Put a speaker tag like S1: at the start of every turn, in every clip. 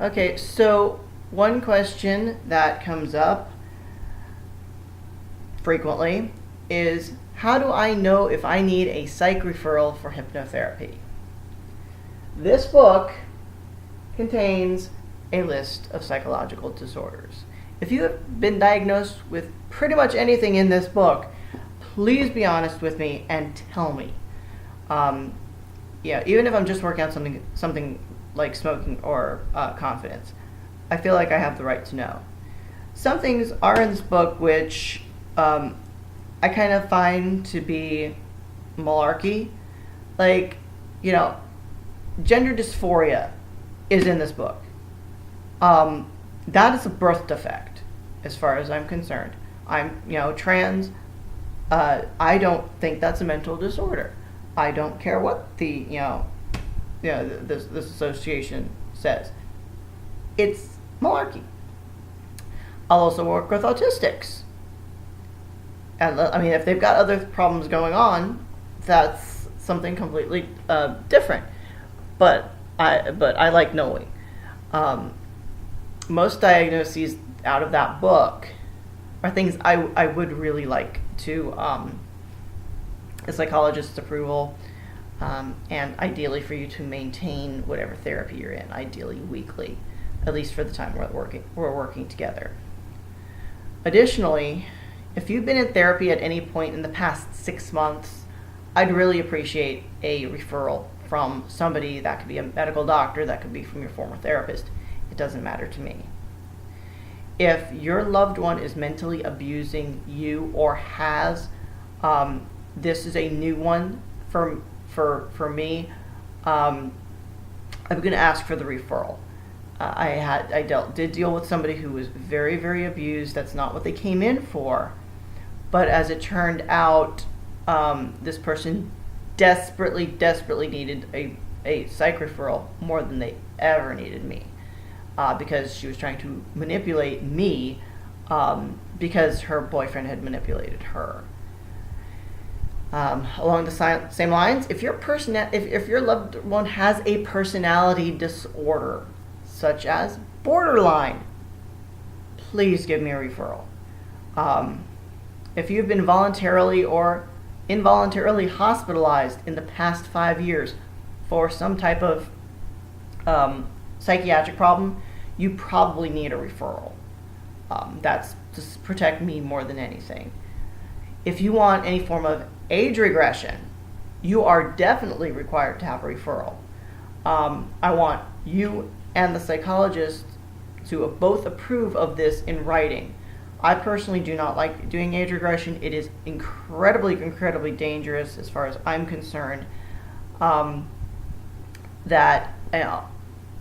S1: Okay, so one question that comes up frequently is, how do I know if I need a psych referral for hypnotherapy? This book contains a list of psychological disorders. If you have been diagnosed with pretty much anything in this book, please be honest with me and tell me. Even if I'm just working on something like smoking or confidence, I feel like I have the right to know. Some things are in this book which I kind of find to be malarkey. Like, gender dysphoria is in this book. That is a birth defect, as far as I'm concerned. I'm, trans. I don't think that's a mental disorder. I don't care what this association says. It's malarkey. I'll also work with autistics. And if they've got other problems going on, that's something completely different. But I like knowing. Most diagnoses out of that book are things I would really like to a psychologist's approval, and ideally for you to maintain whatever therapy you're in, ideally weekly, at least for the time we're working together. Additionally, if you've been in therapy at any point in the past 6 months, I'd really appreciate a referral from somebody. That could be a medical doctor, that could be from your former therapist. It doesn't matter to me. If your loved one is mentally abusing you or has, this is a new one for me. I'm going to ask for the referral. I did deal with somebody who was very, very abused. That's not what they came in for. But as it turned out, this person desperately needed a psych referral more than they ever needed me, because she was trying to manipulate me, because her boyfriend had manipulated her. Along the same lines, if your loved one has a personality disorder, such as borderline, please give me a referral. If you've been voluntarily or involuntarily hospitalized in the past 5 years for some type of psychiatric problem, you probably need a referral. That's to protect me more than anything. If you want any form of age regression, you are definitely required to have a referral. I want you and the psychologist to both approve of this in writing. I personally do not like doing age regression. It is incredibly dangerous as far as I'm concerned. I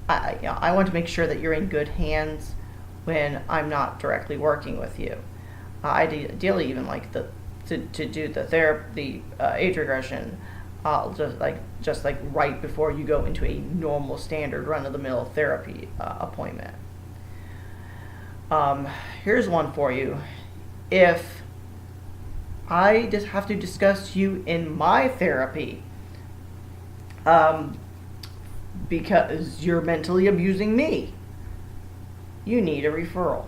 S1: want to make sure that you're in good hands when I'm not directly working with you. I ideally even like to do the age regression just like right before you go into a normal standard run-of-the-mill therapy appointment. Here's one for you. If I just have to discuss you in my therapy, because you're mentally abusing me, you need a referral.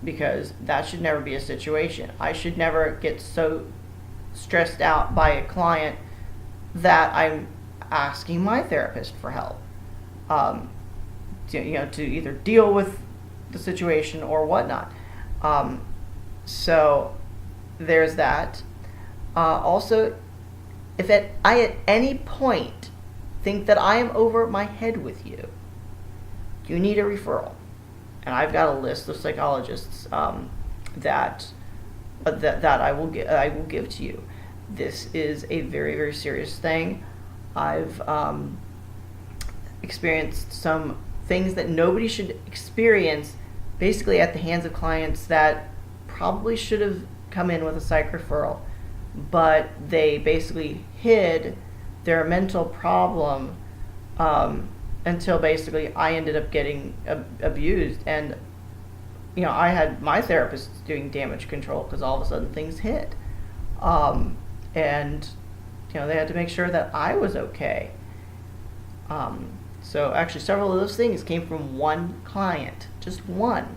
S1: Because that should never be a situation. I should never get so stressed out by a client that I'm asking my therapist for help, to either deal with the situation or whatnot. So there's that. Also, if I at any point think that I am over my head with you, you need a referral. And I've got a list of psychologists that I will give to you. This is a very, very serious thing. I've experienced some things that nobody should experience, basically at the hands of clients that probably should have come in with a psych referral, but they basically hid their mental problem until basically I ended up getting abused. And I had my therapist doing damage control because all of a sudden things hit, and they had to make sure that I was okay. So actually several of those things came from one client, just one.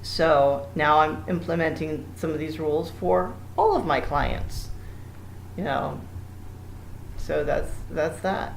S1: So now I'm implementing some of these rules for all of my clients, you know. So that's that.